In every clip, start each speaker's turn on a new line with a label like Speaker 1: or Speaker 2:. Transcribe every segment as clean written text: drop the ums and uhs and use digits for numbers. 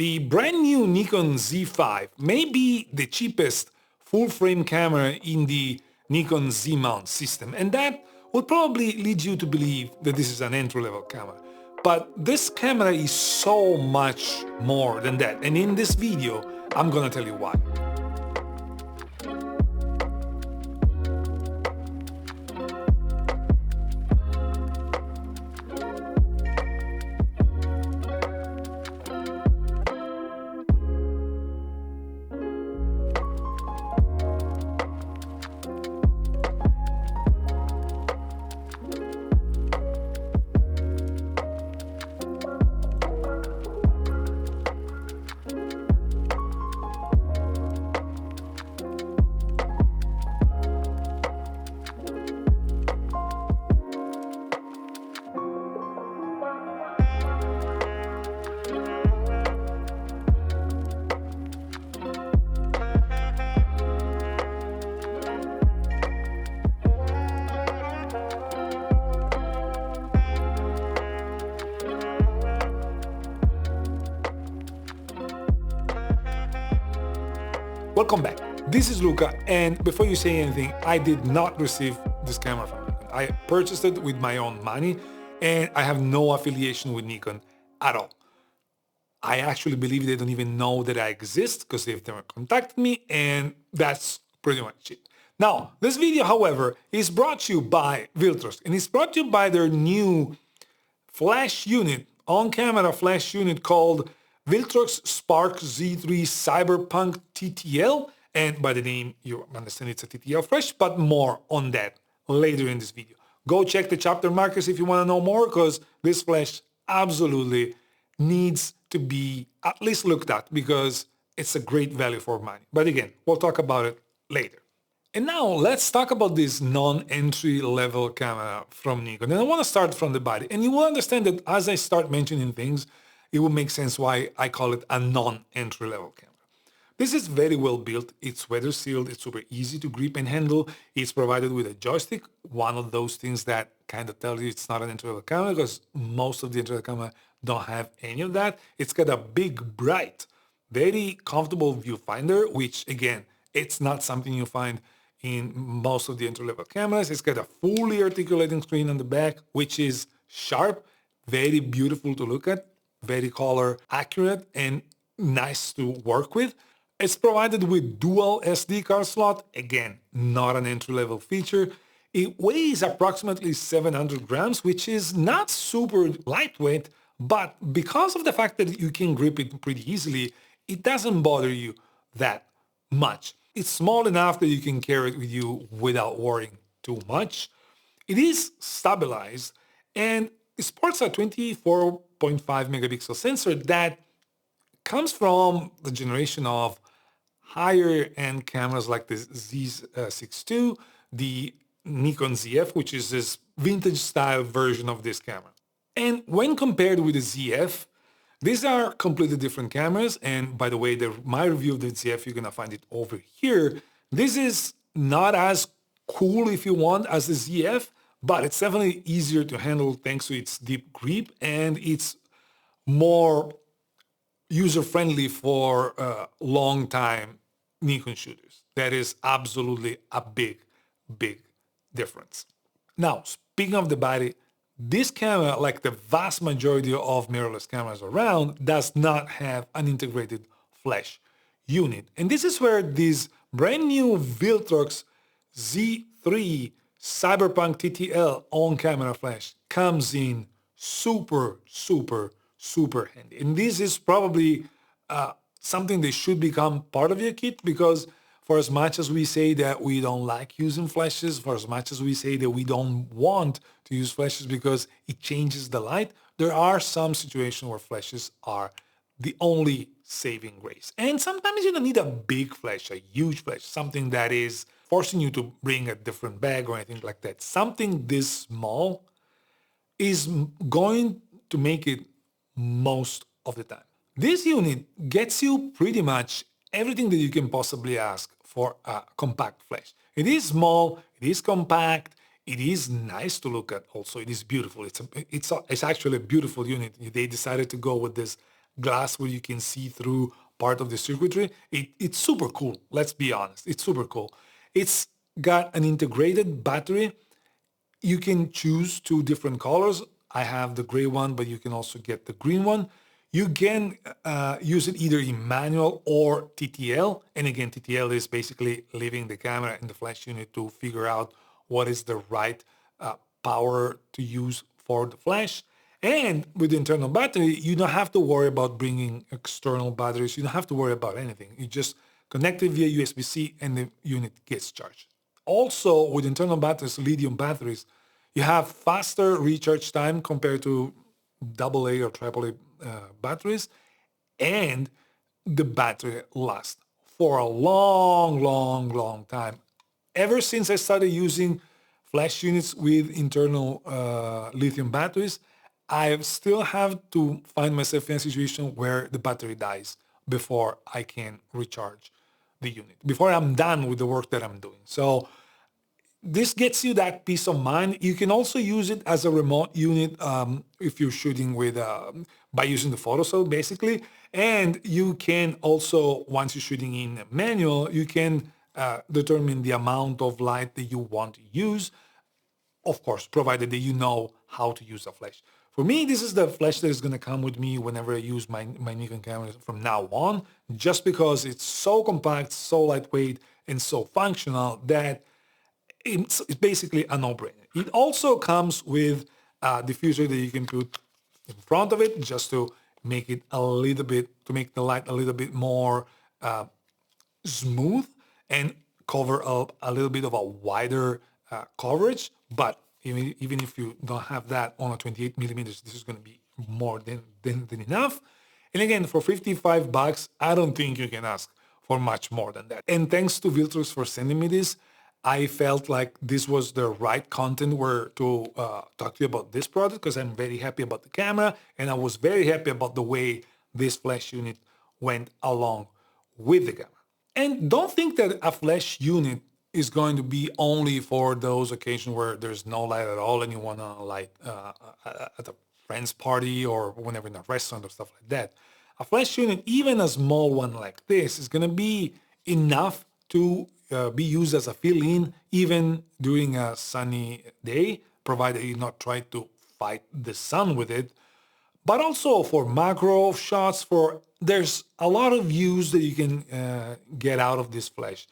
Speaker 1: The brand new Nikon Z5 may be the cheapest full-frame camera in the Nikon Z mount system, and that would probably lead you to believe that this is an entry-level camera. But this camera is so much more than that, and in this video, I'm gonna tell you why. Welcome back. This is Luca, and before you say anything, I did not receive this camera from Nikon. I purchased it with my own money, and I have no affiliation with Nikon at all. I actually believe they don't even know that I exist because they've never contacted me, and that's pretty much it. Now, this video, however, is brought to you by Viltrox, and it's brought to you by their new flash unit, on-camera flash unit called Viltrox Spark Z3 Cyberpunk TTL, and by the name you understand it's a TTL fresh, but more on that later in this video. Go check the chapter markers if you want to know more, because this flash absolutely needs to be at least looked at because it's a great value for money. But again, we'll talk about it later. And now let's talk about this non-entry level camera from Nikon. And I want to start from the body. And you will understand that as I start mentioning things, it will make sense why I call it a non-entry level camera. This is very well built. It's weather sealed. It's super easy to grip and handle. It's provided with a joystick. One of those things that kind of tells you it's not an entry level camera, because most of the entry level camera don't have any of that. It's got a big, bright, very comfortable viewfinder, which again, it's not something you find in most of the entry level cameras. It's got a fully articulating screen on the back, which is sharp, very beautiful to look at, very color accurate and nice to work with. It's provided with dual SD card slot. Again, not an entry-level feature. It weighs approximately 700 grams, which is not super lightweight, but because of the fact that you can grip it pretty easily, it doesn't bother you that much. It's small enough that you can carry it with you without worrying too much. It is stabilized, and it sports a 24.5 megapixel sensor that comes from the generation of higher end cameras like the Z6II, the Nikon ZF, which is this vintage style version of this camera. And when compared with the ZF, these are completely different cameras. And by the way, my review of the ZF, you're gonna find it over here. This is not as cool, if you want, as the ZF, but it's definitely easier to handle thanks to its deep grip, and it's more user-friendly for long-time Nikon shooters. That is absolutely a big, big difference. Now, speaking of the body, this camera, like the vast majority of mirrorless cameras around, does not have an integrated flash unit. And this is where this brand new Viltrox Z3 Cyberpunk TTL on-camera flash comes in super, super, super handy. And this is probably something that should become part of your kit, because for as much as we say that we don't like using flashes, for as much as we say that we don't want to use flashes because it changes the light, there are some situations where flashes are the only saving grace. And sometimes you don't need a big flash, a huge flash, something that is forcing you to bring a different bag or anything like that. Something this small is going to make it most of the time. This unit gets you pretty much everything that you can possibly ask for a compact flash. It is small, it is compact, it is nice to look at also, it is beautiful. It's actually a beautiful unit. They decided to go with this glass where you can see through part of the circuitry. It's super cool. Let's be honest. It's super cool. It's got an integrated battery. You can choose two different colors. I have the gray one, but you can also get the green one. You can use it either in manual or TTL. And again, TTL is basically leaving the camera in the flash unit to figure out what is the right power to use for the flash. And with the internal battery, you don't have to worry about bringing external batteries. You don't have to worry about anything. You just connect it via USB-C and the unit gets charged. Also, with internal batteries, lithium batteries, you have faster recharge time compared to AA or AAA batteries, and the battery lasts for a long, long, long time. Ever since I started using flash units with internal lithium batteries, I still have to find myself in a situation where the battery dies before I can recharge the unit, before I'm done with the work that I'm doing. So this gets you that peace of mind. You can also use it as a remote unit if you're shooting with by using the photo cell basically. And you can also, once you're shooting in manual, you can determine the amount of light that you want to use, of course, provided that you know how to use a flash. For me, this is the flash that is going to come with me whenever I use my Nikon cameras from now on, just because it's so compact, so lightweight, and so functional that it's basically a no-brainer. It also comes with a diffuser that you can put in front of it just to make it a little bit, to make the light a little bit more smooth and cover up a little bit of a wider coverage. But even if you don't have that on a 28 millimeters, this is going to be more than enough. And again, for 55 bucks, I don't think you can ask for much more than that. And thanks to Viltrox for sending me this. I felt like this was the right content where to talk to you about this product, because I'm very happy about the camera, and I was very happy about the way this flash unit went along with the camera. And don't think that a flash unit is going to be only for those occasions where there's no light at all and you want to light at a friend's party or whenever in a restaurant or stuff like that. A flash unit, even a small one like this, is going to be enough to be used as a fill-in even during a sunny day, provided you not try to fight the sun with it. But also for macro shots, there's a lot of use that you can get out of this flash.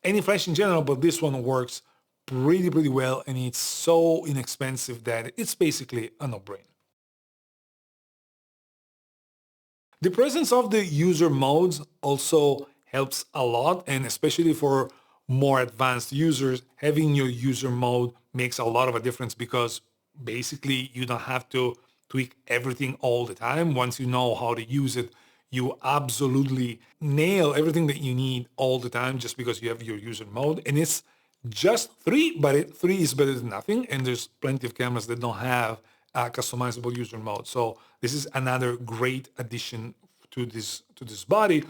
Speaker 1: Any flash in general, but this one works pretty well, and it's so inexpensive that it's basically a no-brainer. The presence of the user modes also helps a lot, and especially for more advanced users, having your user mode makes a lot of a difference, because basically you don't have to tweak everything all the time. Once you know how to use it, you absolutely nail everything that you need all the time just because you have your user mode. And it's just three, but three is better than nothing. And there's plenty of cameras that don't have a customizable user mode. So this is another great addition to this body.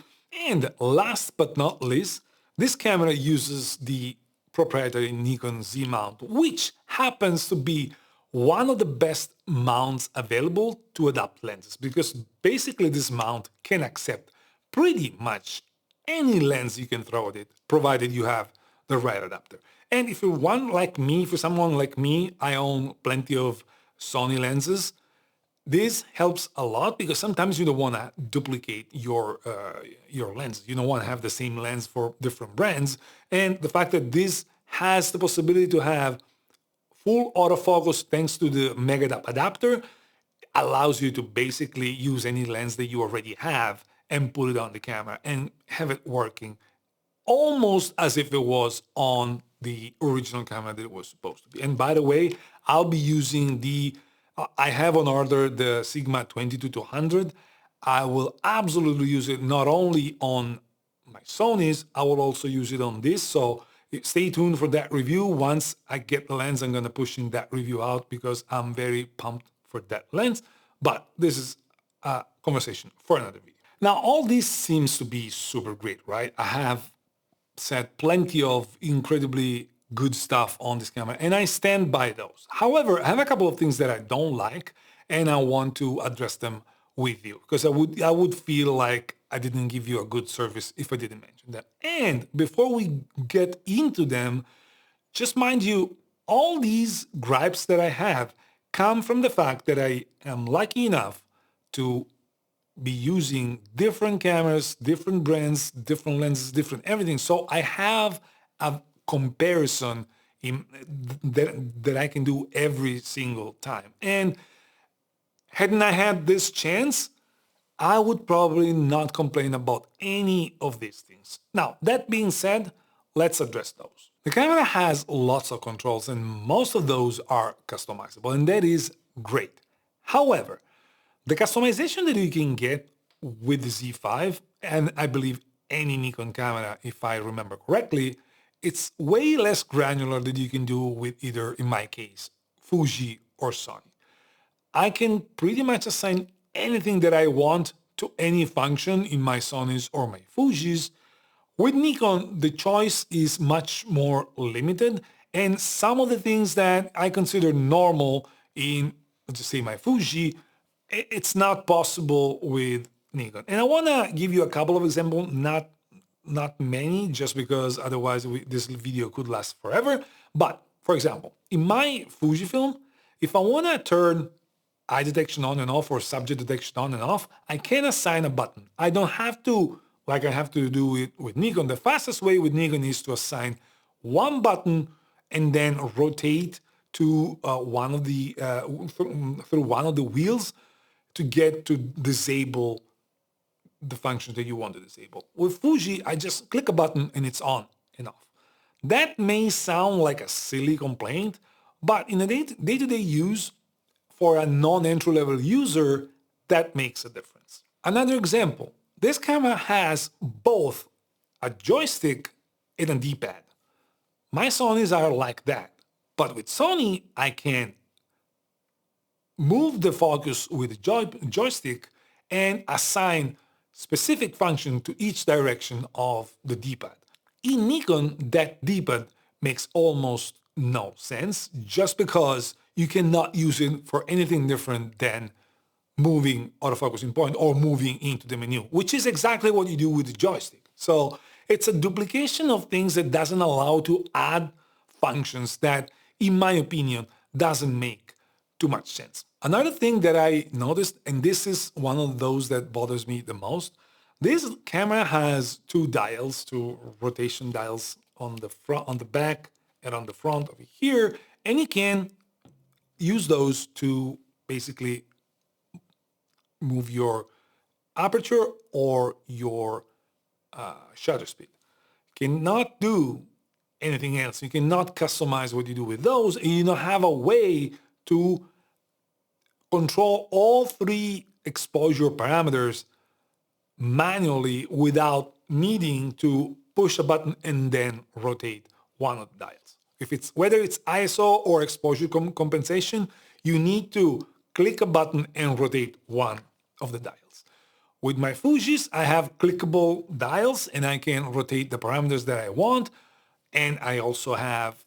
Speaker 1: And last but not least, this camera uses the proprietary Nikon Z mount, which happens to be one of the best mounts available to adapt lenses, because basically this mount can accept pretty much any lens you can throw at it, provided you have the right adapter. And if you're someone like me, I own plenty of Sony lenses. This helps a lot because sometimes you don't want to duplicate your lens. You don't want to have the same lens for different brands. And the fact that this has the possibility to have full autofocus thanks to the Megadap adapter allows you to basically use any lens that you already have and put it on the camera and have it working almost as if it was on the original camera that it was supposed to be. And by the way, I'll be using I have on order the Sigma 22-200. I will absolutely use it not only on my Sonys, I will also use it on this. So stay tuned for that review. Once I get the lens, I'm going to pushing that review out because I'm very pumped for that lens. But this is a conversation for another video. Now, all this seems to be super great, right? I have said plenty of incredibly good stuff on this camera, and I stand by those. However, I have a couple of things that I don't like, and I want to address them with you, because I would feel like I didn't give you a good service if I didn't mention them. And before we get into them, just mind you, all these gripes that I have come from the fact that I am lucky enough to be using different cameras, different brands, different lenses, different everything. So I have a comparison that I can do every single time. And hadn't I had this chance, I would probably not complain about any of these things. Now, that being said, let's address those. The camera has lots of controls and most of those are customizable, and that is great. However, the customization that you can get with the Z5, and I believe any Nikon camera, if I remember correctly, it's way less granular than you can do with either, in my case, Fuji or Sony. I can pretty much assign anything that I want to any function in my Sonys or my Fujis. With Nikon, the choice is much more limited, and some of the things that I consider normal in, let's just say, my Fuji, it's not possible with Nikon. And I want to give you a couple of examples, not many, just because otherwise this video could last forever. But for example, in my Fujifilm, if I want to turn eye detection on and off or subject detection on and off, I can assign a button. I don't have to, like I have to do it with Nikon. The fastest way with Nikon is to assign one button and then rotate to one of the through one of the wheels to get to disable the functions that you want to disable. With Fuji, I just click a button and it's on and off. That may sound like a silly complaint, but in a day-to-day use, for a non-entry-level user, that makes a difference. Another example, this camera has both a joystick and a D-pad. My Sonys are like that, but with Sony, I can move the focus with the joystick and assign specific function to each direction of the D-pad. In Nikon, that D-pad makes almost no sense, just because you cannot use it for anything different than moving autofocusing point or moving into the menu, which is exactly what you do with the joystick. So it's a duplication of things that doesn't allow to add functions that, in my opinion, doesn't make too much sense. Another thing that I noticed, and this is one of those that bothers me the most, this camera has two rotation dials on the front, on the back, and on the front over here, and you can use those to basically move your aperture or your shutter speed. You cannot do anything else. You cannot customize what you do with those, and you don't have a way to control all three exposure parameters manually without needing to push a button and then rotate one of the dials. Whether it's ISO or exposure compensation, you need to click a button and rotate one of the dials. With my Fujis, I have clickable dials and I can rotate the parameters that I want. And I also have,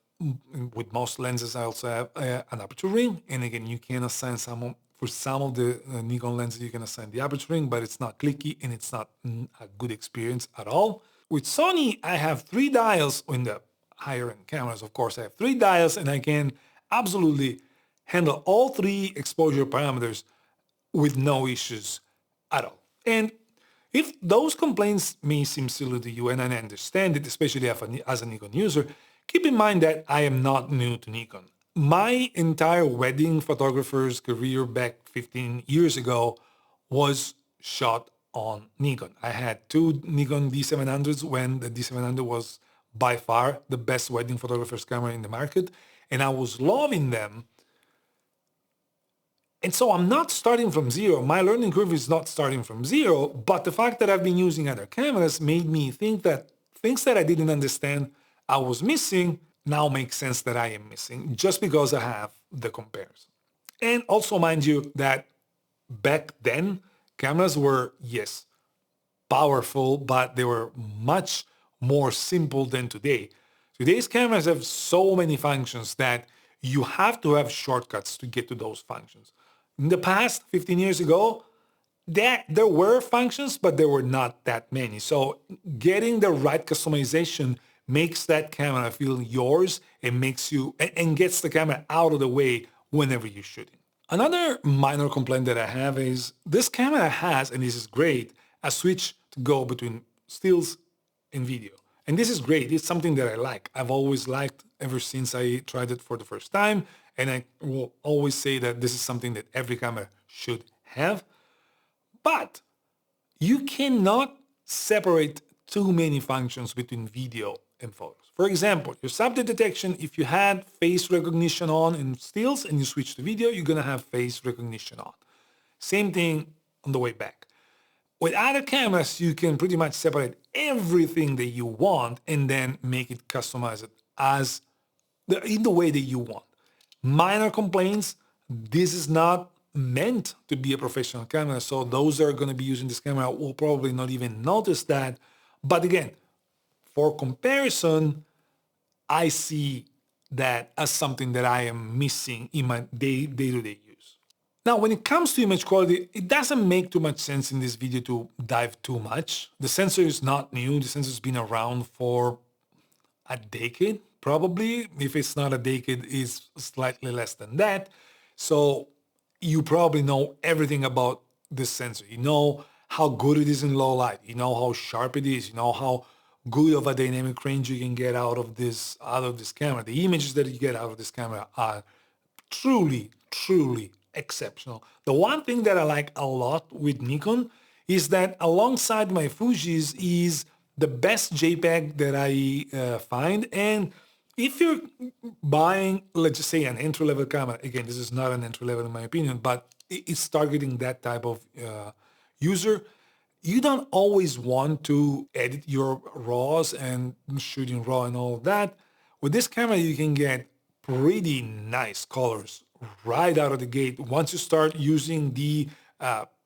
Speaker 1: with most lenses, I also have an aperture ring. And again, you can assign for some of the Nikon lenses, you can assign the aperture ring, but it's not clicky and it's not a good experience at all. With Sony, I have 3 dials in the higher end cameras. Of course, I have 3 dials and I can absolutely handle all 3 exposure parameters with no issues at all. And if those complaints may seem silly to you, and I understand it, especially as a Nikon user, keep in mind that I am not new to Nikon. My entire wedding photographer's career back 15 years ago was shot on Nikon. I had 2 Nikon D700s when the D700 was by far the best wedding photographer's camera in the market, and I was loving them. And so I'm not starting from zero. My learning curve is not starting from zero, but the fact that I've been using other cameras made me think that things that I didn't understand I was missing now make sense that I am missing, just because I have the comparison. And also mind you that back then, cameras were, yes, powerful, but they were much more simple than today. Today's cameras have so many functions that you have to have shortcuts to get to those functions. In the past, 15 years ago, there were functions, but there were not that many. So getting the right customization makes that camera feel yours and makes you and gets the camera out of the way whenever you're shooting. Another minor complaint that I have is this camera has, and this is great, a switch to go between stills and video. And this is great. It's something that I like. I've always liked ever since I tried it for the first time. And I will always say that this is something that every camera should have. But you cannot separate too many functions between video and photos. For example, your subject detection, if you had face recognition on in stills and you switch to video, you're going to have face recognition on. Same thing on the way back. With other cameras, you can pretty much separate everything that you want and then make it customized as in the way that you want. Minor complaints, this is not meant to be a professional camera, so those that are going to be using this camera will probably not even notice that. But again, for comparison, I see that as something that I am missing in my day-to-day use. Now, when it comes to image quality, it doesn't make too much sense in this video to dive too much. The sensor is not new. The sensor has been around for a decade, probably. If it's not a decade, it's slightly less than that. So you probably know everything about this sensor. You know how good it is in low light. You know how sharp it is. You know how good of a dynamic range you can get out of this camera. The images that you get out of this camera are truly, truly exceptional. The one thing that I like a lot with Nikon is that alongside my Fuji's is the best JPEG that I find. And if you're buying, let's just say, an entry-level camera, again, this is not an entry-level in my opinion, but it's targeting that type of user, you don't always want to edit your RAWs and shooting RAW and all of that. With this camera, you can get pretty nice colors right out of the gate. Once you start using the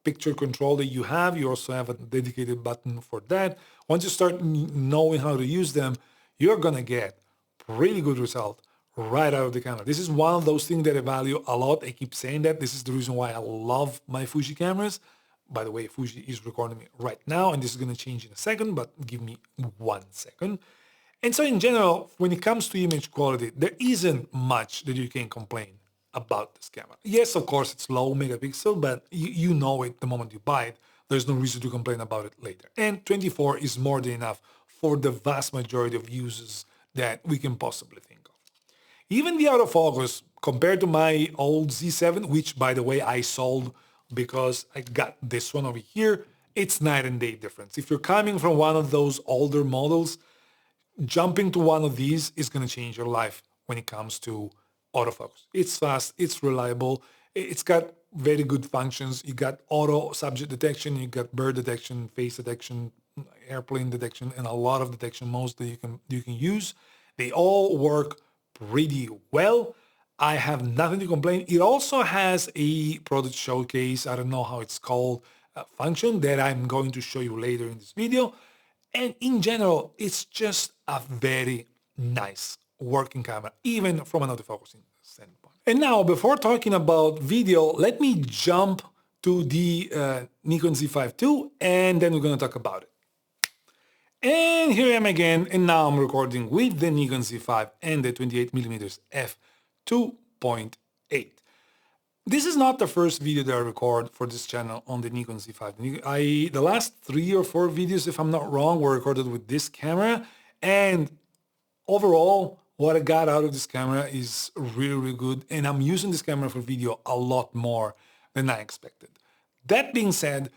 Speaker 1: picture control that you also have a dedicated button for that. Once you start knowing how to use them, you're gonna get pretty good result right out of the camera. This is one of those things that I value a lot. I keep saying that. This is the reason why I love my Fuji cameras. By the way, Fuji is recording me right now, and this is going to change in a second, but give me 1 second. And so in general, when it comes to image quality, there isn't much that you can complain about this camera. Yes, of course, it's low megapixel, but you know it the moment you buy it. There's no reason to complain about it later. And 24 is more than enough for the vast majority of uses that we can possibly think of. Even the autofocus, compared to my old Z7, which, by the way, I sold because I got this one over here, it's night and day difference. If you're coming from one of those older models, jumping to one of these is going to change your life when it comes to autofocus. It's fast, it's reliable, it's got very good functions. You got auto subject detection, you got bird detection, face detection, airplane detection, and a lot of detection modes that you can use. They all work pretty well. I have nothing to complain. It also has a product showcase, I don't know how it's called, function that I'm going to show you later in this video. And in general, it's just a very nice working camera, even from an autofocusing standpoint. And now, before talking about video, let me jump to the Nikon Z5II, and then we're going to talk about it. And here I am again, and now I'm recording with the Nikon Z5 and the 28mm f2.8. This is not the first video that I record for this channel on the Nikon Z5. The last 3 or 4 videos, if I'm not wrong, were recorded with this camera, and overall, what I got out of this camera is really, really good, and I'm using this camera for video a lot more than I expected. That being said,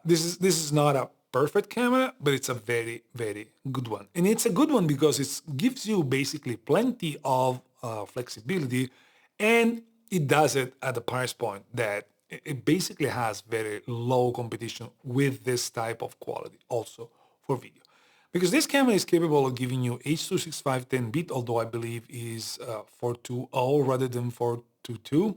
Speaker 1: this is not a perfect camera, but it's a very, very good one. And it's a good one because it gives you basically plenty of flexibility, and it does it at a price point that it basically has very low competition with this type of quality also for video. Because this camera is capable of giving you H.265 10-bit, although I believe is 420 rather than 422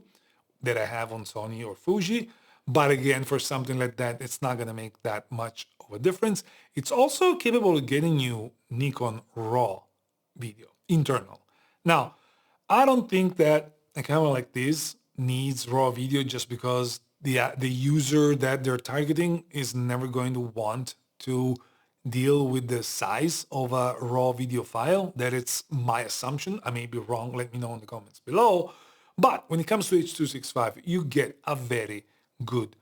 Speaker 1: that I have on Sony or Fuji. But again, for something like that, it's not going to make that much of a difference. It's also capable of getting you Nikon RAW video, internal. Now, I don't think that a camera like this needs RAW video just because the user that they're targeting is never going to want to deal with the size of a raw video file. That it's my assumption. I may be wrong. Let me know in the comments below. But when it comes to H.265, you get a very good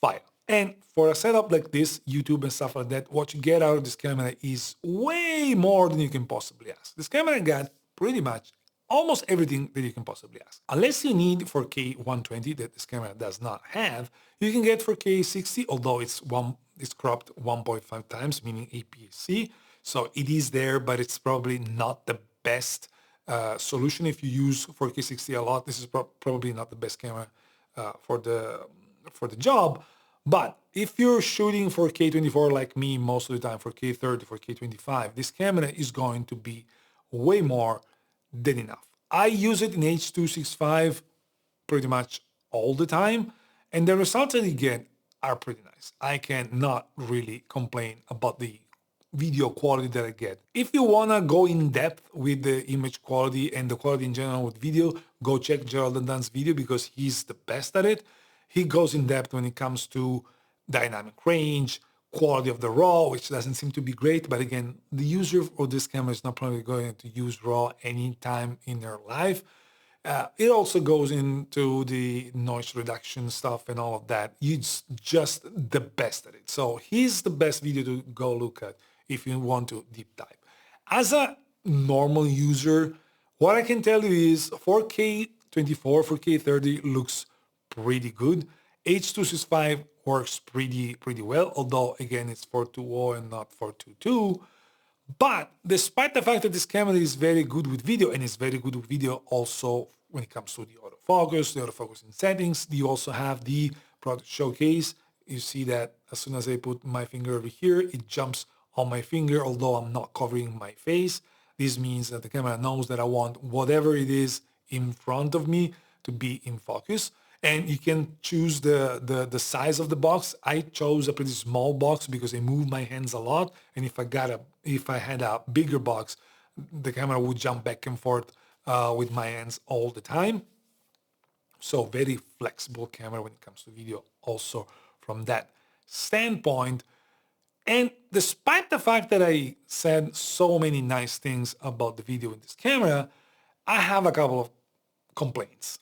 Speaker 1: file. And for a setup like this, YouTube and stuff like that, what you get out of this camera is way more than you can possibly ask. This camera got pretty much almost everything that you can possibly ask. Unless you need 4K 120 that this camera does not have, you can get 4K 60, although it's cropped 1.5 times, meaning APS-C. So it is there, but it's probably not the best solution if you use 4K 60 a lot. This is probably not the best camera for the job. But if you're shooting 4K 24 like me most of the time, 4K 30, 4K 25, this camera is going to be way more than enough. I use it in H.265 pretty much all the time, and the results that you get are pretty nice. I cannot really complain about the video quality that I get. If you wanna go in depth with the image quality and the quality in general with video, go check Gerald Dunn's video because he's the best at it. He goes in depth when it comes to dynamic range, quality of the RAW, which doesn't seem to be great. But again, the user of this camera is not probably going to use RAW anytime in their life. It also goes into the noise reduction stuff and all of that. He's just the best at it. So he's the best video to go look at if you want to deep dive. As a normal user, what I can tell you is 4K 24, 4K 30 looks pretty good. H.265 works pretty well, although again it's 420 and not 422. But despite the fact that this camera is very good with video, and it's very good with video also when it comes to the autofocusing settings, you also have the product showcase. You see that as soon as I put my finger over here, it jumps on my finger, although I'm not covering my face. This means that the camera knows that I want whatever it is in front of me to be in focus. And you can choose the size of the box. I chose a pretty small box because I move my hands a lot. And if I had a bigger box, the camera would jump back and forth with my hands all the time. So very flexible camera when it comes to video also from that standpoint. And despite the fact that I said so many nice things about the video in this camera, I have a couple of complaints.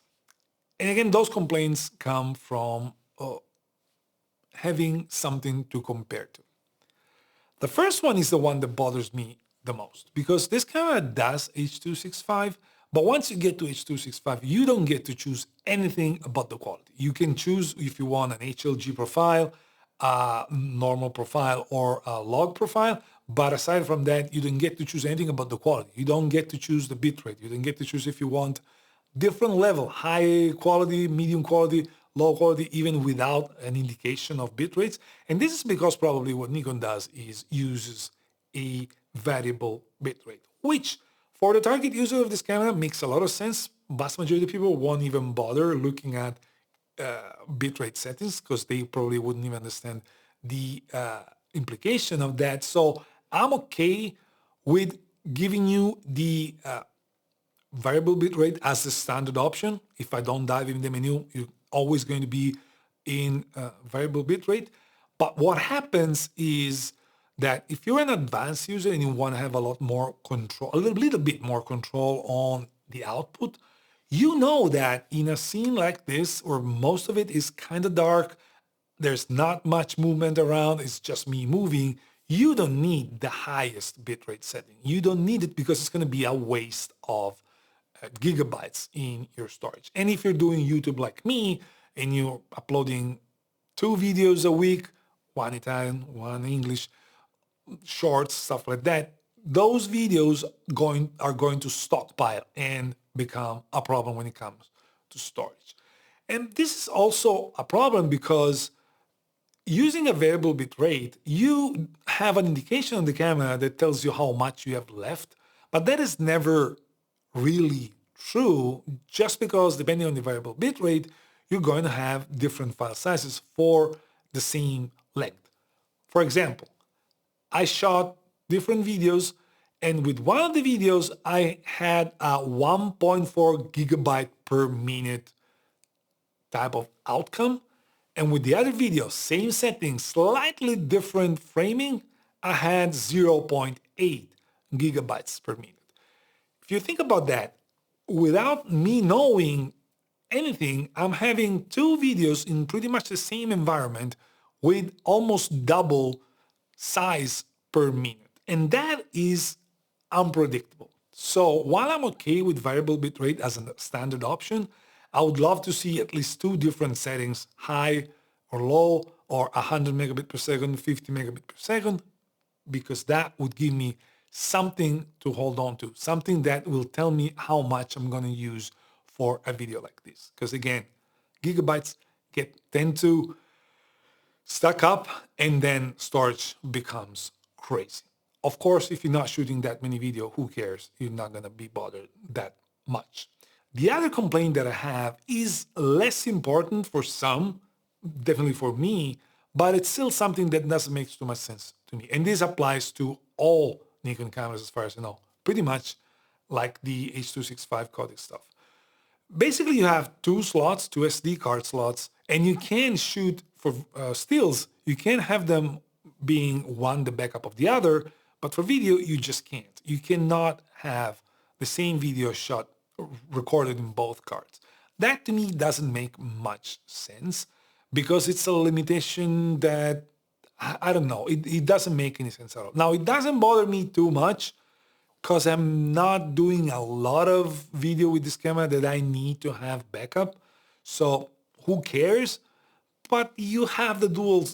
Speaker 1: And again, those complaints come from having something to compare to. The first one is the one that bothers me the most, because this camera does H.265, but once you get to H.265, you don't get to choose anything about the quality. You can choose if you want an HLG profile, a normal profile, or a log profile, but aside from that, you don't get to choose anything about the quality. You don't get to choose the bitrate. You don't get to choose if you want different level, high quality, medium quality, low quality, even without an indication of bit rates. And this is because probably what Nikon does is uses a variable bit rate, which for the target user of this camera makes a lot of sense. Vast majority of people won't even bother looking at bitrate settings because they probably wouldn't even understand the implication of that. So I'm okay with giving you the variable bitrate as the standard option. If I don't dive in the menu, you're always going to be in variable bitrate. But what happens is that if you're an advanced user and you want to have a lot more control, a little bit more control on the output, you know that in a scene like this, where most of it is kind of dark, there's not much movement around, it's just me moving, you don't need the highest bitrate setting. You don't need it because it's going to be a waste of gigabytes in your storage. And if you're doing YouTube like me and you're uploading 2 videos a week, one Italian, one English, shorts, stuff like that, those videos are going to stockpile and become a problem when it comes to storage. And this is also a problem because using a variable bit rate, you have an indication on the camera that tells you how much you have left, but that is never really true, just because depending on the variable bit rate, you're going to have different file sizes for the same length. For example, I shot different videos, and with one of the videos, I had a 1.4 gigabyte per minute type of outcome. And with the other video, same settings, slightly different framing, I had 0.8 gigabytes per minute. If you think about that, without me knowing anything, I'm having two videos in pretty much the same environment with almost double size per minute. And that is unpredictable. So while I'm okay with variable bitrate as a standard option, I would love to see at least two different settings, high or low, or 100 megabit per second, 50 megabit per second, because that would give me something to hold on to, something that will tell me how much I'm going to use for a video like this. Because again, gigabytes tend to stack up and then storage becomes crazy. Of course, if you're not shooting that many video, who cares? You're not going to be bothered that much. The other complaint that I have is less important for some, definitely for me, but it's still something that doesn't make too much sense to me. And this applies to all Nikon cameras as far as I know, pretty much like the H.265 codec stuff. Basically, you have two slots, two SD card slots, and you can shoot for stills. You can have them being one the backup of the other, but for video, you just can't. You cannot have the same video shot recorded in both cards. That to me doesn't make much sense because it's a limitation that, I don't know, it doesn't make any sense at all. Now, it doesn't bother me too much because I'm not doing a lot of video with this camera that I need to have backup. So who cares? But you have the dual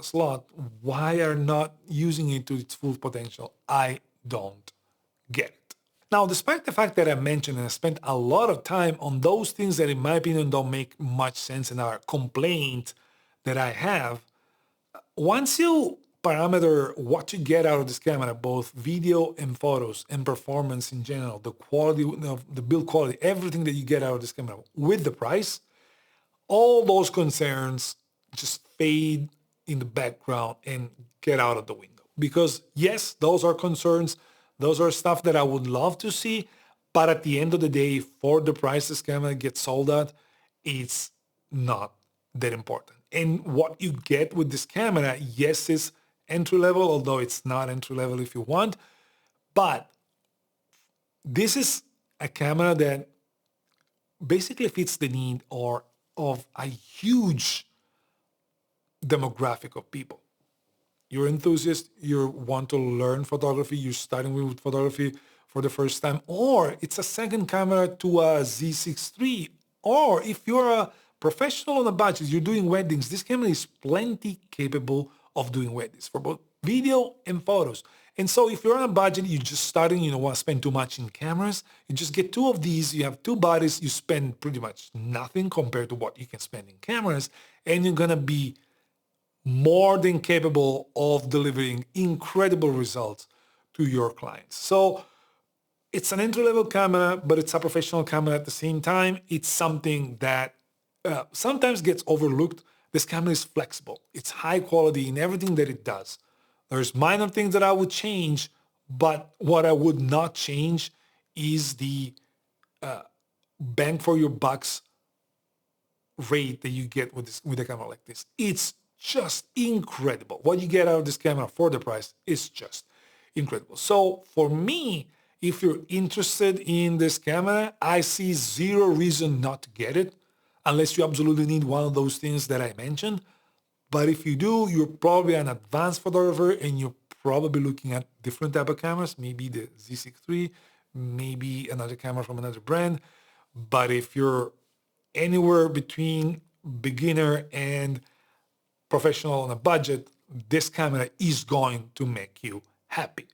Speaker 1: slot. Why are not using it to its full potential? I don't get it. Now, despite the fact that I mentioned and I spent a lot of time on those things that in my opinion don't make much sense and are a complaint that I have, once you parameter what you get out of this camera, both video and photos and performance in general, the quality of the build quality, everything that you get out of this camera with the price, all those concerns just fade in the background and get out of the window. Because yes, those are concerns. Those are stuff that I would love to see. But at the end of the day, for the price this camera gets sold at, it's not that important. And what you get with this camera, yes, is entry level, although it's not entry level if you want. But this is a camera that basically fits the need of a huge demographic of people. You're an enthusiast, you want to learn photography, you're starting with photography for the first time, or it's a second camera to a Z6 III, or if you're a professional on a budget, you're doing weddings, this camera is plenty capable of doing weddings for both video and photos. And so if you're on a budget, you're just starting, you don't want to spend too much in cameras, you just get two of these, you have two bodies, you spend pretty much nothing compared to what you can spend in cameras, and you're going to be more than capable of delivering incredible results to your clients. So it's an entry-level camera, but it's a professional camera at the same time. It's something that sometimes gets overlooked. This camera is flexible. It's high quality in everything that it does. There's minor things that I would change, but what I would not change is the bang for your bucks rate that you get with a camera like this. It's just incredible. What you get out of this camera for the price is just incredible. So for me, if you're interested in this camera, I see zero reason not to get it unless you absolutely need one of those things that I mentioned. But if you do, you're probably an advanced photographer and you're probably looking at different type of cameras, maybe the Z6 III, maybe another camera from another brand. But if you're anywhere between beginner and professional on a budget, this camera is going to make you happy.